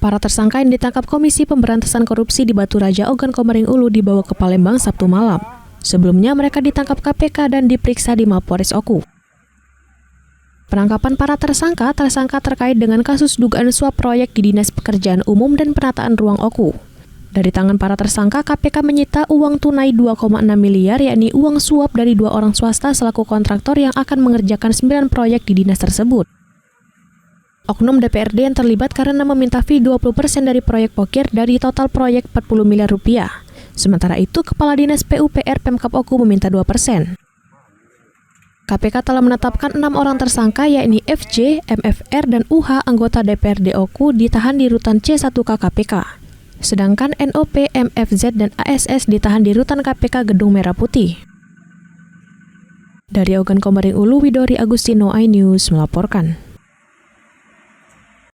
Para tersangka yang ditangkap Komisi Pemberantasan Korupsi di Batu Raja, Ogan Komering Ulu dibawa ke Palembang Sabtu malam. Sebelumnya mereka ditangkap KPK dan diperiksa di Mapolres Oku. Penangkapan para tersangka terkait dengan kasus dugaan suap proyek di Dinas Pekerjaan Umum dan Penataan Ruang Oku. Dari tangan para tersangka, KPK menyita uang tunai 2,6 miliar, yakni uang suap dari 2 orang swasta selaku kontraktor yang akan mengerjakan 9 proyek di dinas tersebut. Oknum DPRD yang terlibat karena meminta fee 20% dari proyek Pokir dari total proyek 40 miliar rupiah. Sementara itu, Kepala Dinas PUPR Pemkab Oku meminta 2%. KPK telah menetapkan 6 orang tersangka, yakni FJ, MFR, dan UH anggota DPRD Oku ditahan di Rutan C1K KPK. Sedangkan NOP, MFZ, dan ASS ditahan di Rutan KPK Gedung Merah Putih. Dari Ogan Komering Ulu, Widori Agustino, iNews melaporkan.